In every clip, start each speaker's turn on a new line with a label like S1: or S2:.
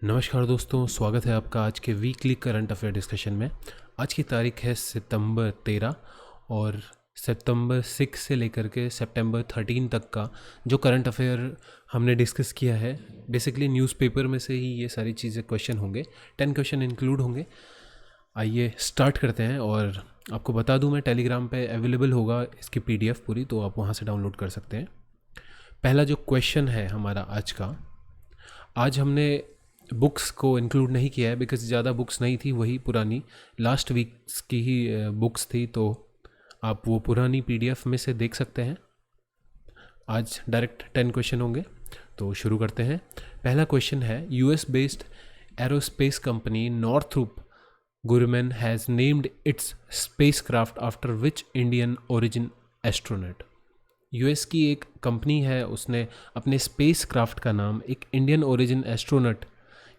S1: नमस्कार दोस्तों, स्वागत है आपका आज के वीकली करंट अफेयर डिस्कशन में। आज की तारीख है सितंबर 13 और सितंबर 6 से लेकर के सितंबर 13 तक का जो करंट अफेयर हमने डिस्कस किया है, बेसिकली न्यूज़पेपर में से ही ये सारी चीज़ें क्वेश्चन होंगे। 10 क्वेश्चन इंक्लूड होंगे। आइए स्टार्ट करते हैं। और आपको बता दूं, मैं टेलीग्राम पे अवेलेबल होगा इसकी PDF पूरी, तो आप वहाँ से डाउनलोड कर सकते हैं। पहला जो क्वेश्चन है हमारा आज का, आज हमने बुक्स को इंक्लूड नहीं किया है बिकॉज ज़्यादा बुक्स नहीं थी, वही पुरानी लास्ट वीक्स की ही बुक्स थी, तो आप वो पुरानी PDF में से देख सकते हैं। आज डायरेक्ट 10 क्वेश्चन होंगे, तो शुरू करते हैं। पहला क्वेश्चन है, US based aerospace company Northrop Grumman has named its spacecraft after which Indian origin astronaut. US की एक कंपनी है, उसने अपने स्पेस क्राफ्ट का नाम एक इंडियन ओरिजिन एस्ट्रोनॉट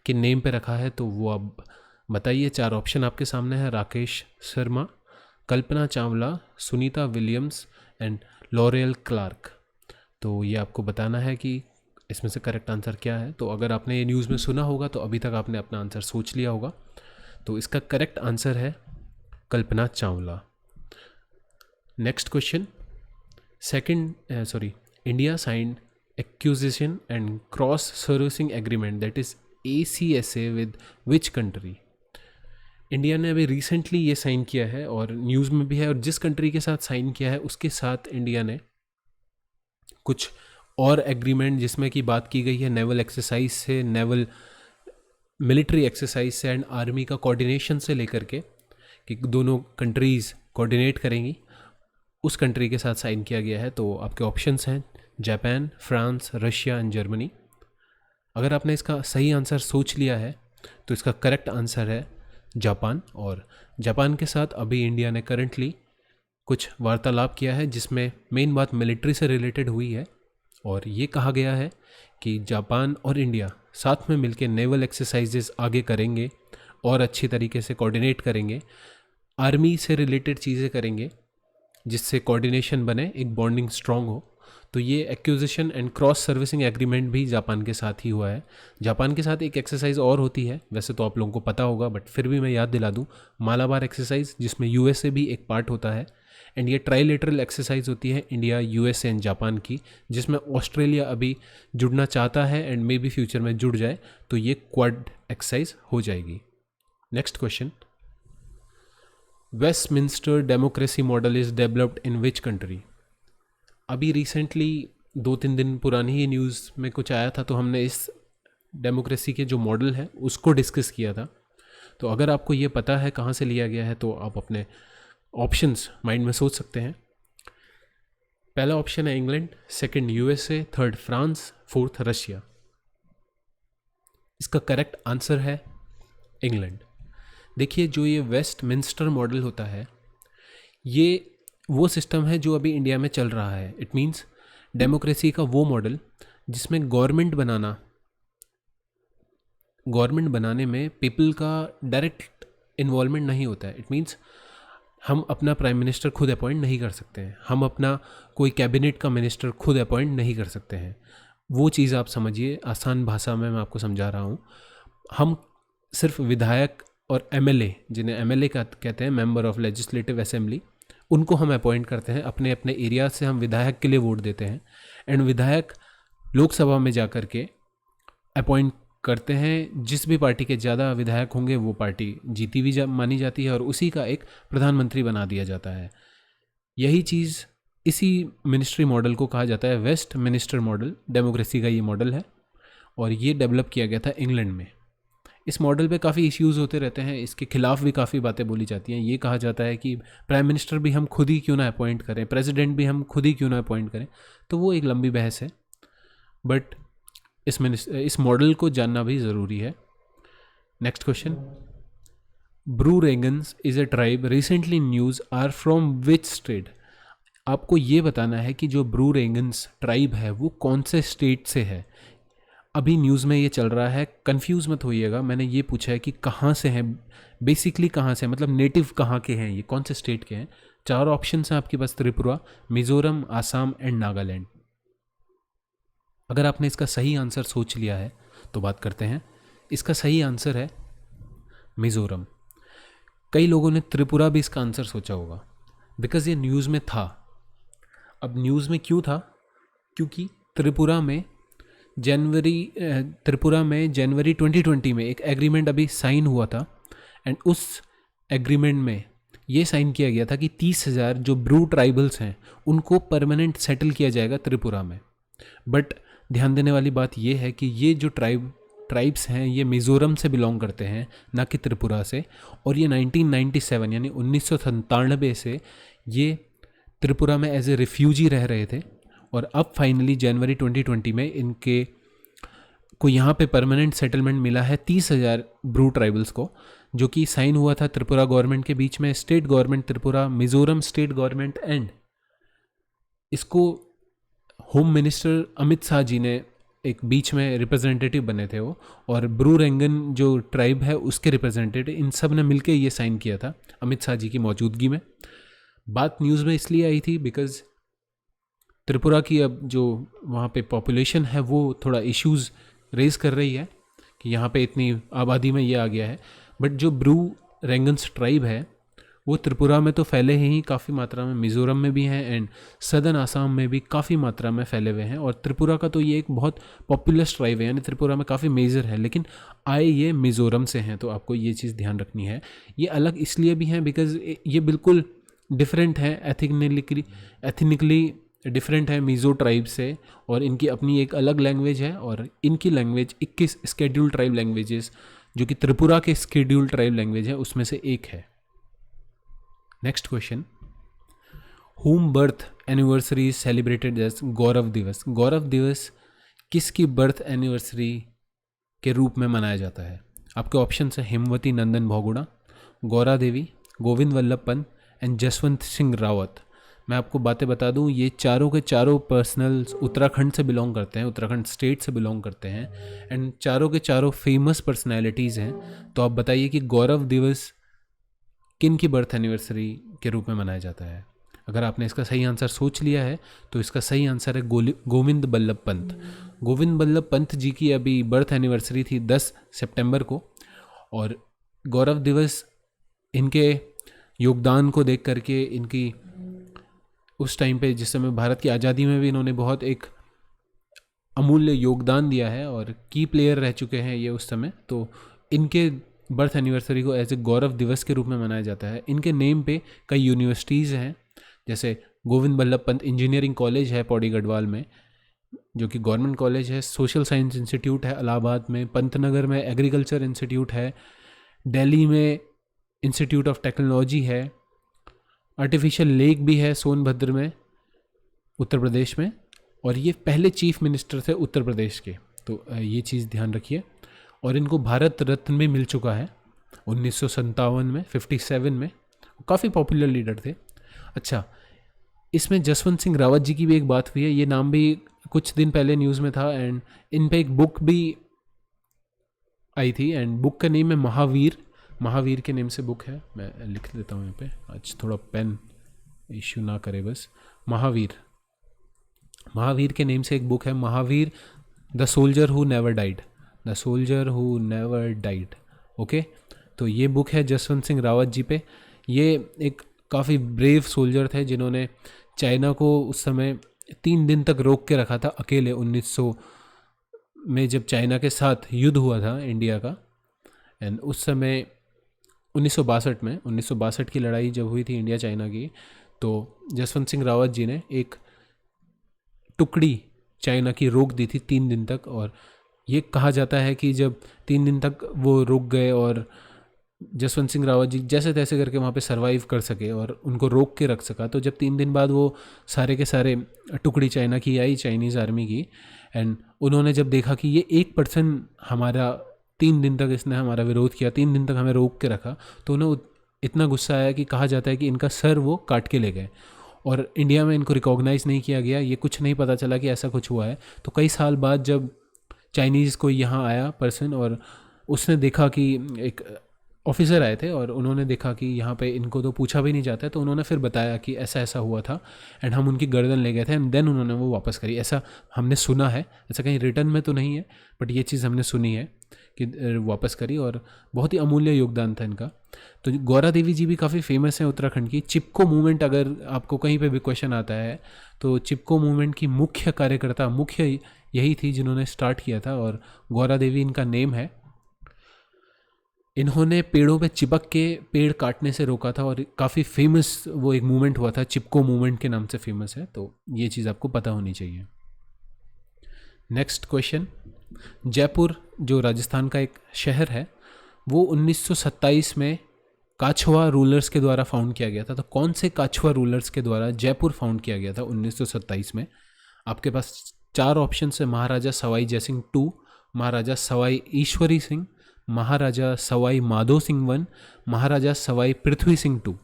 S1: के नेम पे रखा है। तो वो अब बताइए। 4 ऑप्शन आपके सामने है, Rakesh Sharma, Kalpana Chawla, Sunita Williams and Laurel Clark. तो ये आपको बताना है कि इसमें से करेक्ट आंसर क्या है। तो अगर आपने ये न्यूज़ में सुना होगा तो अभी तक आपने अपना आंसर सोच लिया होगा। तो इसका करेक्ट आंसर है Kalpana Chawla. Next question, India signed acquisition and cross servicing agreement, that is ACSA, with which country? India ने अभी रिसेंटली ये साइन किया है और न्यूज़ में भी है, और जिस कंट्री के साथ साइन किया है उसके साथ इंडिया ने कुछ और एग्रीमेंट जिसमें की बात की गई है नेवल एक्सरसाइज से, नेवल मिलिट्री एक्सरसाइज से एंड आर्मी का कोऑर्डिनेशन से लेकर के कि दोनों कंट्रीज़ कोऑर्डिनेट करेंगी, उस कंट्री के साथ साइन किया गया है। तो आपके ऑप्शंस हैं Japan, France, Russia and Germany. अगर आपने इसका सही आंसर सोच लिया है तो इसका करेक्ट आंसर है जापान। और जापान के साथ अभी इंडिया ने करंटली कुछ वार्तालाप किया है जिसमें मेन बात मिलिट्री से रिलेटेड हुई है, और ये कहा गया है कि जापान और इंडिया साथ में मिलकर नेवल एक्सरसाइजेस आगे करेंगे और अच्छी तरीके से कोऑर्डिनेट करेंगे, आर्मी से रिलेटेड चीज़ें करेंगे जिससे कोऑर्डिनेशन बने, एक बॉन्डिंग स्ट्रॉन्ग हो। तो ये acquisition and cross servicing agreement भी जापान के साथ ही हुआ है। जापान के साथ एक एक्सरसाइज और होती है, वैसे तो आप लोगों को पता होगा बट फिर भी मैं याद दिला दूं, मालाबार एक्सरसाइज, जिसमें USA भी एक पार्ट होता है। एंड ये ट्राइलेटरल एक्सरसाइज होती है इंडिया, USA एंड जापान की, जिसमें ऑस्ट्रेलिया अभी जुड़ना चाहता है एंड मे बी फ्यूचर में जुड़ जाए, तो ये क्वाड एक्सरसाइज हो जाएगी। Next question, Westminster democracy model is developed in which country. अभी रिसेंटली 2-3 दिन पुरानी ही न्यूज़ में कुछ आया था, तो हमने इस डेमोक्रेसी के जो मॉडल है उसको डिस्कस किया था। तो अगर आपको ये पता है कहाँ से लिया गया है तो आप अपने ऑप्शंस माइंड में सोच सकते हैं। पहला ऑप्शन है England, second USA, third France, fourth Russia. इसका करेक्ट आंसर है इंग्लैंड। देखिए, जो ये वेस्टमिंस्टर मॉडल होता है, ये वो सिस्टम है जो अभी इंडिया में चल रहा है। इट मीन्स डेमोक्रेसी का वो मॉडल जिसमें गवर्नमेंट बनाने में पीपल का डायरेक्ट इन्वॉल्वमेंट नहीं होता है। इट मीन्स हम अपना प्राइम मिनिस्टर खुद अपॉइंट नहीं कर सकते हैं, हम अपना कोई कैबिनेट का मिनिस्टर खुद अपॉइंट नहीं कर सकते हैं। वो चीज़ आप समझिए, आसान भाषा में मैं आपको समझा रहा हूँ। हम सिर्फ विधायक और MLA, जिन्हें MLA का कहते हैं, मेंबर ऑफ लेजिस्लेटिव असेंबली, उनको हम अपॉइंट करते हैं। अपने अपने एरिया से हम विधायक के लिए वोट देते हैं एंड विधायक लोकसभा में जा कर के अपॉइंट करते हैं। जिस भी पार्टी के ज़्यादा विधायक होंगे वो पार्टी जीती हुई मानी जाती है और उसी का एक प्रधानमंत्री बना दिया जाता है। यही चीज़, इसी मिनिस्ट्री मॉडल को कहा जाता है वेस्ट मिनिस्टर मॉडल। डेमोक्रेसी का ये मॉडल है और ये डेवलप किया गया था इंग्लैंड में। इस मॉडल पे काफ़ी इश्यूज़ होते रहते हैं, इसके खिलाफ भी काफ़ी बातें बोली जाती हैं। ये कहा जाता है कि प्राइम मिनिस्टर भी हम खुद ही क्यों ना अपॉइंट करें, प्रेसिडेंट भी हम खुद ही क्यों ना अपॉइंट करें। तो वो एक लंबी बहस है, बट इस मॉडल को जानना भी ज़रूरी है। Next question, Bru Reangs is a tribe recently news are from which state. आपको ये बताना है कि जो ब्रू रेगन्स ट्राइब है वो कौन से स्टेट से है। अभी न्यूज़ में ये चल रहा है, कंफ्यूज मत होइएगा, मैंने ये पूछा है कि कहाँ से हैं, बेसिकली कहाँ से, मतलब नेटिव कहाँ के हैं, ये कौन से स्टेट के हैं। 4 ऑप्शन हैं आपके पास, त्रिपुरा, मिज़ोरम, आसाम एंड नागालैंड। अगर आपने इसका सही आंसर सोच लिया है तो बात करते हैं इसका सही आंसर है मिज़ोरम। कई लोगों ने त्रिपुरा भी इसका आंसर सोचा होगा, बिकॉज़ ये न्यूज़ में था। अब न्यूज़ में क्यों था? क्योंकि त्रिपुरा में जनवरी 2020 में एक एग्रीमेंट अभी साइन हुआ था, एंड उस एग्रीमेंट में ये साइन किया गया था कि 30,000 जो ब्रू ट्राइबल्स हैं उनको परमानेंट सेटल किया जाएगा त्रिपुरा में। बट ध्यान देने वाली बात ये है कि ये जो ट्राइब्स हैं ये मिज़ोरम से बिलोंग करते हैं, ना कि त्रिपुरा से। और ये 1997 यानी 1997 से ये त्रिपुरा में एज ए रिफ्यूजी रह रहे थे, और अब फाइनली जनवरी 2020 में इनके को यहाँ पे परमानेंट सेटलमेंट मिला है 30,000 ब्रू ट्राइबल्स को, जो कि साइन हुआ था त्रिपुरा गवर्नमेंट के बीच में, state government Tripura, Mizoram state government, and इसको होम मिनिस्टर अमित शाह जी ने एक बीच में रिप्रेजेंटेटिव बने थे वो, और ब्रू रेंगन जो ट्राइब है उसके रिप्रेजेंटेटिव, इन सब ने मिलकर ये साइन किया था अमित शाह जी की मौजूदगी में। बात न्यूज़ में इसलिए आई थी बिकॉज़ त्रिपुरा की अब जो वहाँ पे पॉपुलेशन है वो थोड़ा इश्यूज़ रेज़ कर रही है कि यहाँ पे इतनी आबादी में ये आ गया है। बट जो ब्रू रेंगन्स ट्राइब है वो त्रिपुरा में तो फैले ही काफ़ी मात्रा में, मिज़ोरम में भी हैं, एंड सदर्न आसाम में भी काफ़ी मात्रा में फैले हुए हैं। और त्रिपुरा का तो ये एक बहुत पॉपुलस ट्राइब है, यानी त्रिपुरा में काफ़ी मेजर है, लेकिन आए ये मिज़ोरम से हैं। तो आपको ये चीज़ ध्यान रखनी है। ये अलग इसलिए भी हैं बिकॉज़ ये बिल्कुल डिफरेंट है, एथनिकली डिफरेंट है मिज़ो ट्राइब से, और इनकी अपनी एक अलग लैंग्वेज है। और इनकी लैंग्वेज 21 स्केड्यूल ट्राइब लैंग्वेजेस, जो कि त्रिपुरा के स्केड्यूल ट्राइब लैंग्वेज है, उसमें से एक है। Next question, home birth anniversary celebrated as Gaurav Divas. Gaurav दिवस किसकी बर्थ एनिवर्सरी के रूप में मनाया जाता है? आपके ऑप्शन है हेमवती नंदन बहुगुणा, गौरा देवी, गोविंद वल्लभ पंत एंड जसवंत सिंह रावत। मैं आपको बातें बता दूं, ये चारों के चारों पर्सनल्स उत्तराखंड से बिलोंग करते हैं, उत्तराखंड स्टेट से बिलोंग करते हैं, एंड चारों के चारों फेमस पर्सनैलिटीज़ हैं। तो आप बताइए कि गौरव दिवस किन की बर्थ एनिवर्सरी के रूप में मनाया जाता है? अगर आपने इसका सही आंसर सोच लिया है तो इसका सही आंसर है गोविंद बल्लभ पंत। गोविंद बल्लभ पंत जी की अभी बर्थ एनिवर्सरी थी 10 सितंबर को, और गौरव दिवस इनके योगदान को देख करके, इनकी उस टाइम पे जिस समय भारत की आज़ादी में भी इन्होंने बहुत एक अमूल्य योगदान दिया है और की प्लेयर रह चुके हैं ये उस समय, तो इनके बर्थ एनिवर्सरी को एज ए गौरव दिवस के रूप में मनाया जाता है। इनके नेम पे कई यूनिवर्सिटीज़ हैं, जैसे गोविंद बल्लभ पंत इंजीनियरिंग कॉलेज है पौड़ी गढ़वाल में, जो कि गवर्नमेंट कॉलेज है। सोशल साइंस इंस्टीट्यूट है इलाहाबाद में, पंतनगर में एग्रीकल्चर इंस्टीट्यूट है, दिल्ली में इंस्टीट्यूट ऑफ टेक्नोलॉजी है, आर्टिफिशियल लेक भी है सोनभद्र में उत्तर प्रदेश में, और ये पहले चीफ मिनिस्टर थे उत्तर प्रदेश के। तो ये चीज़ ध्यान रखिए। और इनको भारत रत्न भी मिल चुका है 1957 में, 57 में। काफ़ी पॉपुलर लीडर थे। अच्छा, इसमें जसवंत सिंह रावत जी की भी एक बात हुई है, ये नाम भी कुछ दिन पहले न्यूज़ में था, एंड इन पे एक बुक भी आई थी, एंड बुक का नेम है महावीर। महावीर के नेम से बुक है, मैं लिख देता हूँ यहाँ पे, आज थोड़ा पेन इश्यू ना करे बस। महावीर के नेम से एक बुक है, Mahavir the soldier who never died, the soldier who never died. Okay, तो ये बुक है जसवंत सिंह रावत जी पे। ये एक काफ़ी ब्रेव सोल्जर थे जिन्होंने चाइना को उस समय 3 दिन तक रोक के रखा था अकेले। 1900 में जब चाइना के साथ युद्ध हुआ था इंडिया का, एंड उस समय 1962 की लड़ाई जब हुई थी इंडिया चाइना की, तो जसवंत सिंह रावत जी ने एक टुकड़ी चाइना की रोक दी थी 3 दिन तक। और ये कहा जाता है कि जब 3 दिन तक वो रुक गए और जसवंत सिंह रावत जी जैसे तैसे करके वहाँ पे सरवाइव कर सके और उनको रोक के रख सका, तो जब 3 दिन बाद वो सारे के सारे टुकड़ी चाइना की आई, चाइनीज़ आर्मी की, एंड उन्होंने जब देखा कि ये 1% हमारा 3 दिन तक इसने हमारा विरोध किया, 3 दिन तक हमें रोक के रखा, तो उन्हें इतना गुस्सा आया कि कहा जाता है कि इनका सर वो काट के ले गए। और इंडिया में इनको रिकॉग्नाइज़ नहीं किया गया, ये कुछ नहीं पता चला कि ऐसा कुछ हुआ है। तो कई साल बाद जब चाइनीज़ कोई यहाँ आया पर्सन, और उसने देखा कि एक ऑफिसर आए थे और उन्होंने देखा कि यहाँ पे इनको तो पूछा भी नहीं जाता है, तो उन्होंने फिर बताया कि ऐसा ऐसा हुआ था, एंड हम उनकी गर्दन ले गए थे, एंड देन उन्होंने वो वापस करी। ऐसा हमने सुना है, ऐसा कहीं रिटर्न में तो नहीं है, बट ये चीज़ हमने सुनी है कि वापस करी और बहुत ही अमूल्य योगदान था इनका। तो गौरा देवी जी भी काफ़ी फेमस हैं उत्तराखंड की। चिपको मूवमेंट अगर आपको कहीं पे भी क्वेश्चन आता है तो चिपको मूवमेंट की मुख्य कार्यकर्ता मुख्य यही थी जिन्होंने स्टार्ट किया था, और गौरा देवी इनका नेम है। इन्होंने पेड़ों पे चिपक के पेड़ काटने से रोका था और काफ़ी फेमस वो एक मूवमेंट हुआ था, चिपको मूवमेंट के नाम से फेमस है। तो ये चीज़ आपको पता होनी चाहिए। नेक्स्ट क्वेश्चन, जयपुर जो राजस्थान का एक शहर है वो 1927 में काछवा रूलर्स के द्वारा फाउंड किया गया था। तो कौन से काछवा रूलर्स के द्वारा जयपुर फाउंड किया गया था 1927 में? आपके पास 4 ऑप्शन है, महाराजा सवाई जयसिंह 2, महाराजा सवाई ईश्वरी सिंह, महाराजा सवाई माधो सिंह 1, महाराजा सवाई पृथ्वी सिंह 2।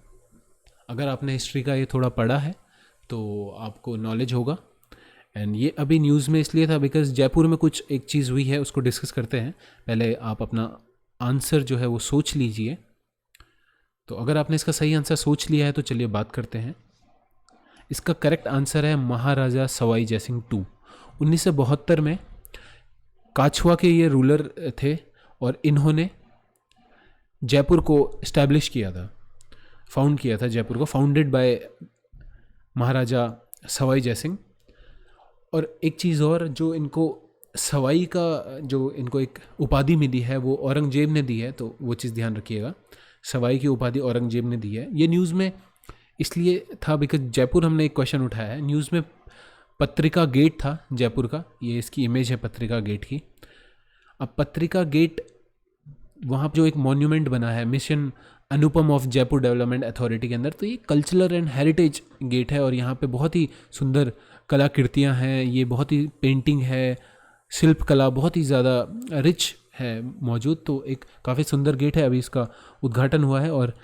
S1: अगर आपने हिस्ट्री का ये थोड़ा पढ़ा है तो आपको नॉलेज होगा। एंड ये अभी न्यूज़ में इसलिए था बिकॉज जयपुर में कुछ एक चीज़ हुई है, उसको डिस्कस करते हैं। पहले आप अपना आंसर जो है वो सोच लीजिए। तो अगर आपने इसका सही आंसर सोच लिया है तो चलिए बात करते हैं। इसका करेक्ट आंसर है महाराजा सवाई जयसिंह 2। 1972 में काछवा के ये रूलर थे और इन्होंने जयपुर को इस्टेब्लिश किया था, फाउंड किया था जयपुर को, फाउंडेड बाय महाराजा सवाई जयसिंह। और एक चीज़ और, जो इनको सवाई का जो इनको एक उपाधि मिली है वो औरंगजेब ने दी है, तो वो चीज़ ध्यान रखिएगा। सवाई की उपाधि औरंगजेब ने दी है। ये न्यूज़ में इसलिए था बिकॉज जयपुर हमने एक क्वेश्चन उठाया है। न्यूज़ में पत्रिका गेट था जयपुर का, ये इसकी इमेज है पत्रिका गेट की। अब पत्रिका गेट वहाँ जो एक मॉन्यूमेंट बना है mission Anupam of Jaipur development authority के अंदर, तो ये कल्चरल एंड हेरिटेज गेट है और यहाँ पे बहुत ही सुंदर कलाकृतियाँ हैं। ये बहुत ही पेंटिंग है, शिल्प कला बहुत ही ज़्यादा रिच है मौजूद। तो एक काफ़ी सुंदर गेट है, अभी इसका उद्घाटन हुआ है। और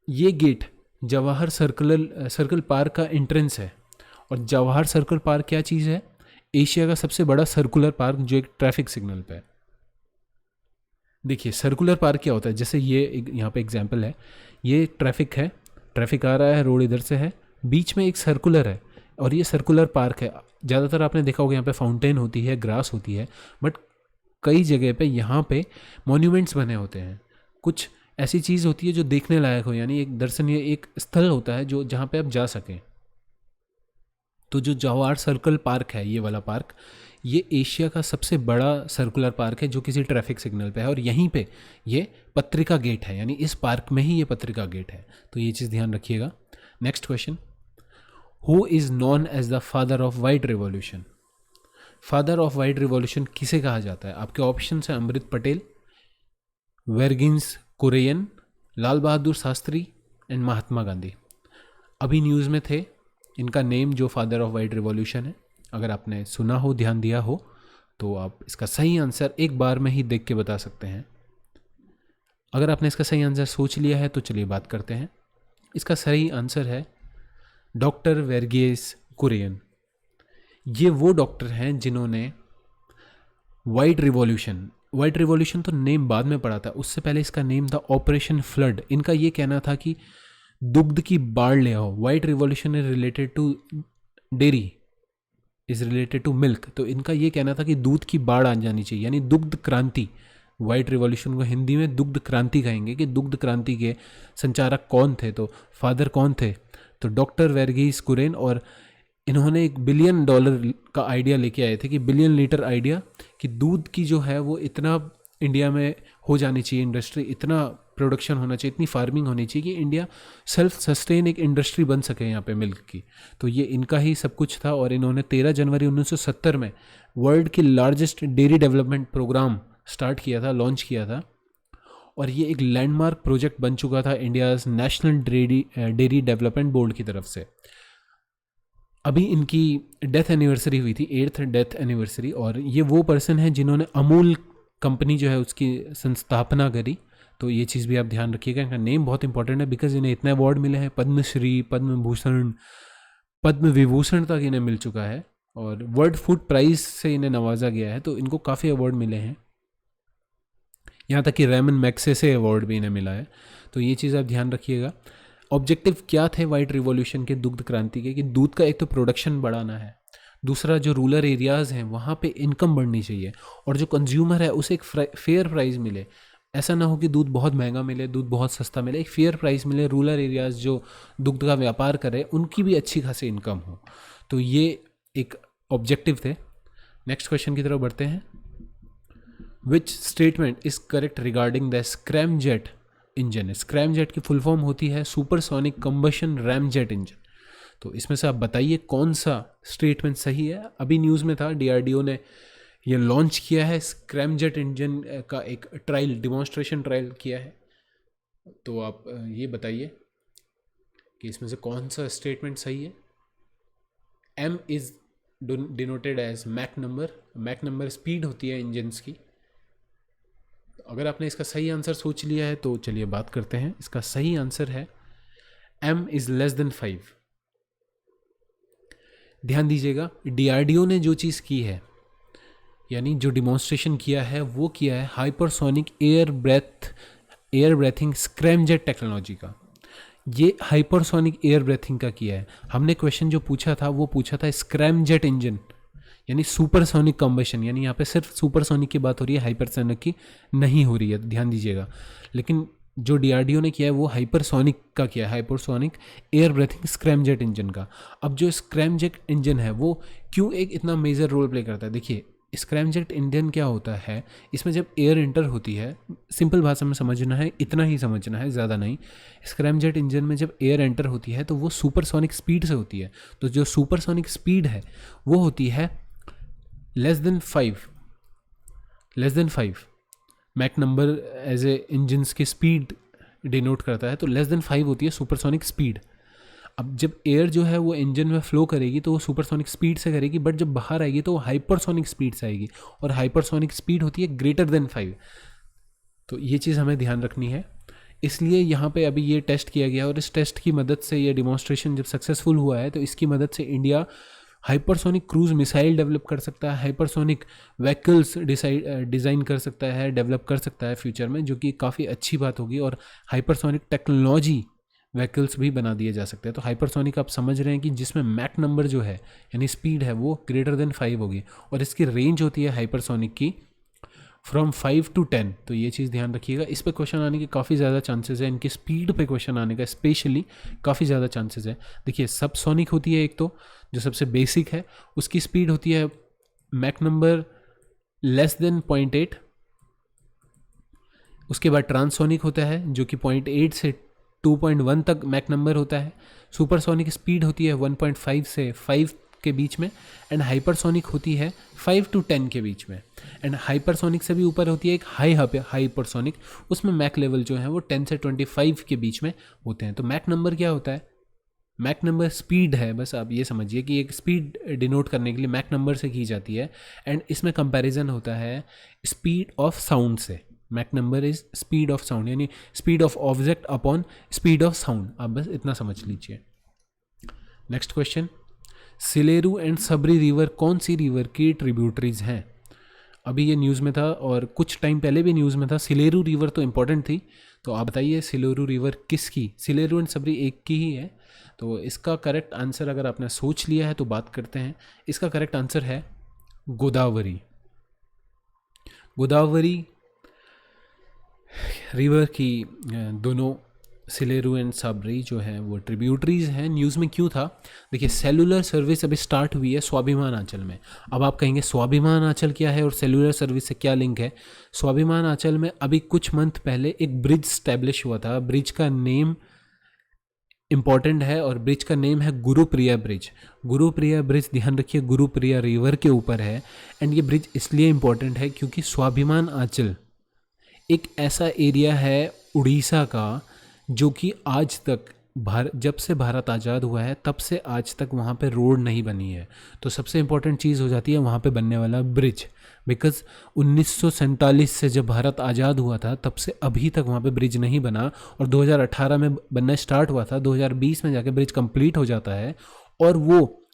S1: ये गेट जवाहर सर्कल पार्क का एंट्रेंस है। और जवाहर सर्कल पार्क क्या चीज़ है? एशिया का सबसे बड़ा सर्कुलर पार्क जो एक ट्रैफिक सिग्नल पे है। देखिए सर्कुलर पार्क क्या होता है, जैसे ये यहाँ पे एग्जांपल है, ये ट्रैफिक है, ट्रैफिक आ रहा है, रोड इधर से है, बीच में एक सर्कुलर है और ये सर्कुलर पार्क है। ज़्यादातर आपने देखा होगा यहाँ पे फाउंटेन होती है, ग्रास होती है, बट कई जगह पे यहाँ पे मॉन्यूमेंट्स बने होते हैं। कुछ ऐसी चीज़ होती है जो देखने लायक हो, यानी एक दर्शनीय एक स्थल होता है जो जहाँ पे आप जा सकें। तो जो जवाहर सर्कल पार्क है, ये वाला पार्क, ये एशिया का सबसे बड़ा सर्कुलर पार्क है जो किसी ट्रैफिक सिग्नल पे है। और यहीं पे ये पत्रिका गेट है, यानी इस पार्क में ही ये पत्रिका गेट है। तो ये चीज़ ध्यान रखिएगा। Next question, who is known as the father of white revolution? Father of white revolution किसे कहा जाता है? आपके ऑप्शन है अमृत पटेल, वर्गीस कुरियन, लाल बहादुर शास्त्री एंड महात्मा गांधी। अभी न्यूज़ में थे इनका नेम जो फादर ऑफ वाइट रिवॉल्यूशन है। अगर आपने सुना हो, ध्यान दिया हो, तो आप इसका सही आंसर एक बार में ही देख के बता सकते हैं। अगर आपने इसका सही आंसर सोच लिया है तो चलिए बात करते हैं। इसका सही आंसर है डॉक्टर वर्गीस कुरियन। ये वो डॉक्टर हैं जिन्होंने वाइट रिवॉल्यूशन तो नेम बाद में पड़ा था, उससे पहले इसका नेम था ऑपरेशन फ्लड। इनका ये कहना था कि दुग्ध की बाढ़ ले आओ। White revolution is related to dairy, is related to milk. तो इनका ये कहना था कि दूध की बाढ़ आ जानी चाहिए, यानी दुग्ध क्रांति। वाइट रिवॉल्यूशन को हिंदी में दुग्ध क्रांति कहेंगे कि दुग्ध क्रांति के संचारक कौन थे, तो फादर कौन थे? तो डॉक्टर वर्गीस कुरियन। और इन्होंने $1 बिलियन का आइडिया लेके आए थे कि बिलियन लीटर आइडिया, कि दूध की जो है वो इतना इंडिया में हो जानी चाहिए इंडस्ट्री, इतना प्रोडक्शन होना चाहिए, इतनी फार्मिंग होनी चाहिए कि इंडिया सेल्फ सस्टेन एक इंडस्ट्री बन सके यहाँ पे मिल्क की। तो ये इनका ही सब कुछ था। और इन्होंने 13 जनवरी 1970 में वर्ल्ड की largest dairy development programme start किया था, लॉन्च किया था। और ये एक लैंडमार्क प्रोजेक्ट बन चुका था India's national dairy development board की तरफ से। अभी इनकी डेथ एनिवर्सरी हुई थी, 8th डेथ एनिवर्सरी। और ये वो पर्सन है जिन्होंने अमूल कंपनी जो है उसकी संस्थापना करी। तो ये चीज़ भी आप ध्यान रखिएगा, इनका नेम बहुत इंपॉर्टेंट है बिकॉज इन्हें इतने अवार्ड मिले हैं, पद्मश्री, पद्म भूषण, पद्म विभूषण तक इन्हें मिल चुका है। और वर्ल्ड फूड प्राइज से इन्हें नवाजा गया है, तो इनको काफ़ी अवार्ड मिले हैं। यहाँ तक कि रेमन मैग्सेसे अवार्ड भी इन्हें मिला है। तो ये चीज़ आप ध्यान रखिएगा। ऑब्जेक्टिव क्या थे वाइट रिवॉल्यूशन के, दुग्ध क्रांति के? कि दूध का एक तो प्रोडक्शन बढ़ाना है, दूसरा जो रूरल एरियाज़ हैं वहाँ पे इनकम बढ़नी चाहिए, और जो कंज्यूमर है उसे एक फेयर प्राइस मिले। ऐसा ना हो कि दूध बहुत महंगा मिले, दूध बहुत सस्ता मिले, एक फेयर प्राइस मिले। रूरल एरियाज़ जो दुग्ध का व्यापार करें उनकी भी अच्छी खासी इनकम हो। तो ये एक ऑब्जेक्टिव थे। नेक्स्ट क्वेश्चन की तरफ बढ़ते हैं। Which statement is correct regarding the scramjet engine? Scramjet की फुल फॉर्म होती है सुपरसोनिक कंबशन रैमजेट इंजन। तो इसमें से आप बताइए कौन सा स्टेटमेंट सही है। अभी न्यूज़ में था डीआरडीओ ने ये लॉन्च किया है, स्क्रैमजेट इंजन का एक ट्रायल, डिमॉन्स्ट्रेशन ट्रायल किया है। तो आप ये बताइए कि इसमें से कौन सा स्टेटमेंट सही है। M is denoted as Mach number. Mach number speed होती है इंजन्स की। अगर आपने इसका सही आंसर सोच लिया है तो चलिए बात करते हैं। इसका सही आंसर है M इज़ लेस देन 5। ध्यान दीजिएगा, डीआरडीओ ने जो चीज़ की है, यानी जो डिमॉन्स्ट्रेशन किया है, वो किया है hypersonic air breathing scramjet technology का। ये हाइपरसोनिक एयर ब्रेथिंग का किया है। हमने क्वेश्चन जो पूछा था वो पूछा था स्क्रैमजेट इंजन, यानी सुपरसोनिक कंबशन, यानी यहाँ पे सिर्फ सुपरसोनिक की बात हो रही है, हाइपरसोनिक की नहीं हो रही है, ध्यान दीजिएगा। लेकिन जो डीआरडीओ ने किया है वो हाइपरसोनिक का किया है, hypersonic air breathing scramjet engine का। अब जो स्क्रैमजेट इंजन है वो क्यों एक इतना मेजर रोल प्ले करता है? देखिए, स्क्रैमजेट इंजन क्या होता है, इसमें जब एयर एंटर होती है, सिंपल भाषा में समझना है, इतना ही समझना है, ज़्यादा नहीं। स्क्रैमजेट इंजन में जब एयर एंटर होती है तो वो सुपरसोनिक स्पीड से होती है। तो जो सुपरसोनिक स्पीड है वो होती है less than 5। Mach number as a engines की स्पीड डिनोट करता है, तो लेस देन 5 होती है सुपरसोनिक स्पीड। अब जब एयर जो है वो इंजन में फ्लो करेगी तो वो सुपरसोनिक स्पीड से करेगी, बट जब बाहर आएगी तो वो हाइपरसोनिक स्पीड से आएगी, और हाइपरसोनिक स्पीड होती है ग्रेटर देन 5। तो ये चीज़ हमें ध्यान रखनी है। इसलिए यहाँ पे अभी ये टेस्ट किया गया, और इस टेस्ट की मदद से, ये डिमॉन्स्ट्रेशन जब सक्सेसफुल हुआ है तो इसकी मदद से India hypersonic cruise missile develop कर सकता है, हाइपरसोनिक व्हीकल्स डिज़ाइन कर सकता है, डेवलप कर सकता है फ्यूचर में, जो कि काफ़ी अच्छी बात होगी। और हाइपरसोनिक टेक्नोलॉजी व्हीकल्स भी बना दिए जा सकते हैं। तो हाइपरसोनिक आप समझ रहे हैं कि जिसमें मैक नंबर जो है यानी स्पीड है वो ग्रेटर देन 5 होगी, और इसकी रेंज होती है हाइपरसोनिक की फ्रॉम 5 to 10। तो ये चीज़ ध्यान रखिएगा। इस पे क्वेश्चन आने के काफ़ी ज़्यादा चांसेस है, इनकी स्पीड पे क्वेश्चन आने का स्पेशली काफ़ी ज़्यादा चांसेस है। देखिए, सबसोनिक होती है एक, तो जो सबसे बेसिक है उसकी स्पीड होती है मैक नंबर लेस देन 0.8। उसके बाद ट्रांससोनिक होता है जो कि 0.8 से 2.1 तक मैक नंबर होता है। सुपरसोनिक स्पीड होती है 1.5 से 5 के बीच में, एंड हाइपरसोनिक होती है 5 to 10 के बीच में। एंड हाइपरसोनिक से भी ऊपर होती है एक हाइपरसोनिक, उसमें मैक लेवल जो है वो 10 से 25 के बीच में होते हैं। तो मैक नंबर क्या होता है? मैक नंबर स्पीड है, बस आप ये समझिए कि एक स्पीड डिनोट करने के लिए मैक नंबर से की जाती है, एंड इसमें कंपैरिजन होता है स्पीड ऑफ साउंड से। Mach number is speed of sound, यानी speed of object upon speed of sound. आप बस इतना समझ लीजिए। Next question, Sileru and Sabari river कौन सी रिवर की ट्रिब्यूटरीज हैं? अभी ये न्यूज़ में था और कुछ टाइम पहले भी न्यूज़ में था। सिलेरू रिवर तो इंपॉर्टेंट थी, तो आप बताइए सिलेरू रिवर किसकी? सिलेरू एंड सबरी एक की ही है। तो इसका करेक्ट आंसर अगर आपने सोच लिया है तो बात करते हैं। इसका करेक्ट आंसर है गोदावरी। गोदावरी रिवर की दोनों सिलेरू एंड सबरी जो है वो ट्रिब्यूटरीज हैं। न्यूज़ में क्यों था? देखिए, सेलुलर सर्विस अभी स्टार्ट हुई है स्वाभिमान आंचल में। अब आप कहेंगे स्वाभिमान आंचल क्या है और सेलुलर सर्विस से क्या लिंक है? स्वाभिमान आंचल में अभी कुछ मंथ पहले एक ब्रिज स्टैब्लिश हुआ था। ब्रिज का नेम इम्पॉर्टेंट है, और ब्रिज का नेम है गुरुप्रिया ब्रिज। गुरुप्रिया ब्रिज, ध्यान रखिए, गुरुप्रिया रिवर के ऊपर है। एंड ये ब्रिज इसलिए इम्पॉर्टेंट है क्योंकि स्वाभिमान आंचल एक ऐसा एरिया है उड़ीसा का जो कि आज तक जब से भारत आज़ाद हुआ है तब से आज तक वहाँ पे रोड नहीं बनी है। तो सबसे इम्पोर्टेंट चीज़ हो जाती है वहाँ पे बनने वाला ब्रिज, बिकॉज़ 1947 से जब भारत आज़ाद हुआ था तब से अभी तक वहाँ पे ब्रिज नहीं बना, और 2018 में बनना स्टार्ट हुआ था, 2020 में जाके ब्रिज कंप्लीट हो जाता है। और वो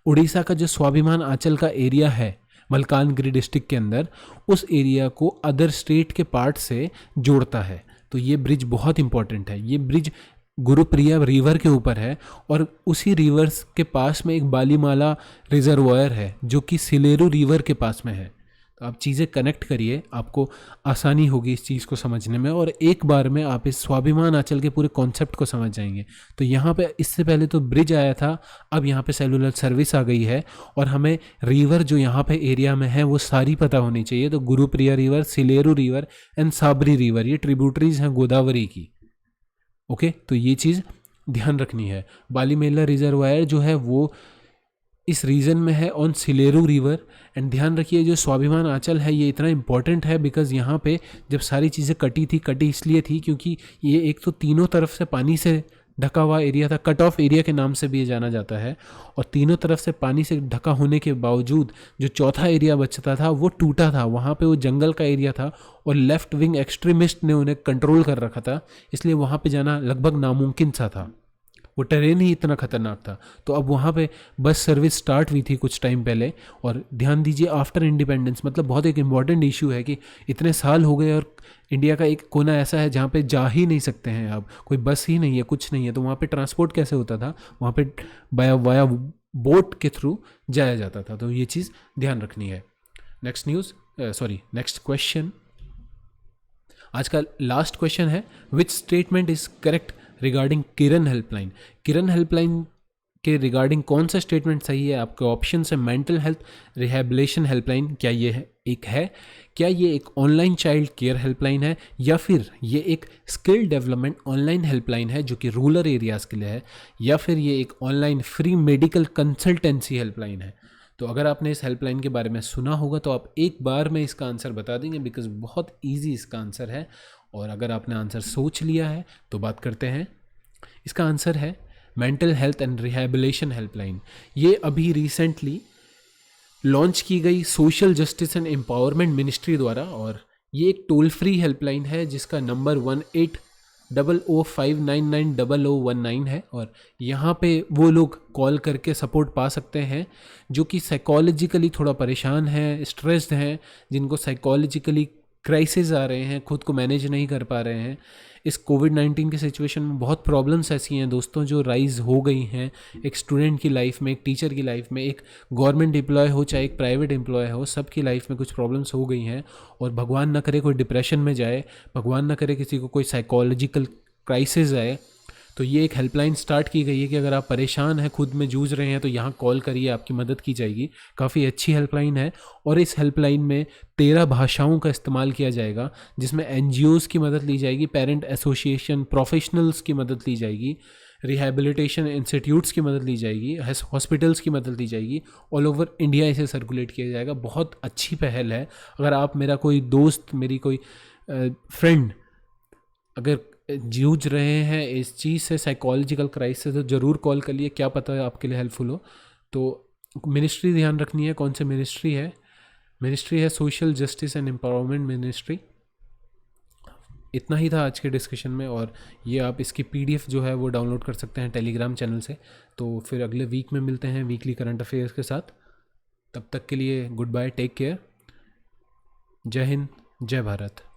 S1: उड़ीसा का जो स्वाभिमान आंचल का एरिया है मलकानगिरी डिस्ट्रिक्ट के अंदर, उस एरिया को अदर स्टेट के पार्ट से जोड़ता है। तो ये ब्रिज बहुत इंपॉर्टेंट है। ये ब्रिज गुरुप्रिया रिवर के ऊपर है, और उसी रिवर्स के पास में एक बालीमाला रिजर्वायर है जो कि सिलेरू रिवर के पास में है। तो आप चीज़ें कनेक्ट करिए, आपको आसानी होगी इस चीज़ को समझने में, और एक बार में आप इस स्वाभिमान आंचल के पूरे कॉन्सेप्ट को समझ जाएंगे। तो यहाँ पे इससे पहले तो ब्रिज आया था, अब यहाँ पे सेलुलर सर्विस आ गई है, और हमें रिवर जो यहाँ पे एरिया में है वो सारी पता होनी चाहिए। तो Gurupriya river, Sileru river and Sabari river, ये ट्रिब्यूटरीज हैं गोदावरी की। ओके, तो ये चीज़ ध्यान रखनी है। बालीमेला रिजर्वायर जो है वो इस रीजन में है ऑन सिलेरू रिवर। एंड ध्यान रखिए जो स्वाभिमान आंचल है ये इतना इंपॉर्टेंट है बिकॉज यहाँ पे जब सारी चीज़ें कटी इसलिए थी क्योंकि ये एक तो तीनों तरफ से पानी से ढका हुआ एरिया था, कट ऑफ एरिया के नाम से भी ये जाना जाता है, और तीनों तरफ से पानी से ढका होने के बावजूद जो चौथा एरिया बचता था वो टूटा था। वहाँ पे वो जंगल का एरिया था और लेफ्ट विंग एक्सट्रीमिस्ट ने उन्हें कंट्रोल कर रखा था, इसलिए वहाँ पे जाना लगभग नामुमकिन सा था। वो टेरेन ही इतना खतरनाक था। तो अब वहाँ पे बस सर्विस स्टार्ट हुई थी कुछ टाइम पहले, और ध्यान दीजिए आफ्टर इंडिपेंडेंस, मतलब बहुत एक इम्पॉर्टेंट इशू है कि इतने साल हो गए और इंडिया का एक कोना ऐसा है जहाँ पे जा ही नहीं सकते हैं, अब कोई बस ही नहीं है, कुछ नहीं है, तो वहाँ पे ट्रांसपोर्ट कैसे होता था, वहाँ पे वाया बोट के थ्रू जाया जाता था। तो ये चीज़ ध्यान रखनी है। नेक्स्ट क्वेश्चन, आज का लास्ट क्वेश्चन है, which statement is correct regarding Kiran helpline. Kiran helpline के रिगार्डिंग कौन सा स्टेटमेंट सही है? आपके ऑप्शन है मेंटल हेल्थ रिहैबिलिटेशन हेल्पलाइन, क्या ये है क्या ये एक ऑनलाइन चाइल्ड केयर हेल्पलाइन है, या फिर ये एक स्किल डेवलपमेंट ऑनलाइन हेल्पलाइन है जो कि रूरल एरियाज़ के लिए है, या फिर ये एक online free medical consultancy helpline है। तो अगर आपने इस हेल्पलाइन के बारे में सुना होगा तो आप एक बार में इसका आंसर बता देंगे बिकॉज बहुत ईजी इसका आंसर है। और अगर आपने आंसर सोच लिया है तो बात करते हैं। इसका आंसर है mental health and rehabilitation helpline. ये अभी रिसेंटली लॉन्च की गई social justice and empowerment ministry द्वारा, और ये एक टोल फ्री हेल्पलाइन है जिसका नंबर 1800599019 है। और यहाँ पे वो लोग कॉल करके सपोर्ट पा सकते हैं जो कि साइकोलॉजिकली थोड़ा परेशान हैं, स्ट्रेस्ड हैं, जिनको साइकोलॉजिकली क्राइसिस आ रहे हैं, खुद को मैनेज नहीं कर पा रहे हैं। इस कोविड-19 की सिचुएशन में बहुत प्रॉब्लम्स ऐसी हैं दोस्तों जो राइज़ हो गई हैं एक स्टूडेंट की लाइफ में, एक टीचर की लाइफ में, एक गवर्नमेंट एम्प्लॉय हो चाहे एक प्राइवेट एम्प्लॉय हो, सबकी लाइफ में कुछ प्रॉब्लम्स हो गई हैं। और भगवान ना करे कोई डिप्रेशन में जाए, भगवान ना करे किसी को कोई साइकोलॉजिकल क्राइसिस आए। तो ये एक हेल्पलाइन स्टार्ट की गई है कि अगर आप परेशान हैं, खुद में जूझ रहे हैं, तो यहाँ कॉल करिए, आपकी मदद की जाएगी। काफ़ी अच्छी हेल्पलाइन है और इस हेल्पलाइन में 13 भाषाओं का इस्तेमाल किया जाएगा, जिसमें NGOs की मदद ली जाएगी, पेरेंट एसोसिएशन, प्रोफेशनल्स की मदद ली जाएगी, रिहैबिलिटेशन इंस्टीट्यूट्स की मदद ली जाएगी, हॉस्पिटल्स की मदद ली जाएगी। ऑल ओवर इंडिया इसे सर्कुलेट किया जाएगा। बहुत अच्छी पहल है। अगर आप, मेरा कोई दोस्त, मेरी कोई फ्रेंड अगर जूझ रहे हैं इस चीज़ से, साइकोलॉजिकल क्राइसिस, तो ज़रूर कॉल करिए, क्या पता है आपके लिए हेल्पफुल हो। तो मिनिस्ट्री ध्यान रखनी है, कौन सी मिनिस्ट्री है? मिनिस्ट्री है social justice and empowerment ministry. इतना ही था आज के डिस्कशन में, और ये आप इसकी PDF जो है वो डाउनलोड कर सकते हैं टेलीग्राम चैनल से। तो फिर अगले वीक में मिलते हैं वीकली करंट अफेयर्स के साथ। तब तक के लिए गुड बाय, टेक केयर, जय हिंद, जय भारत।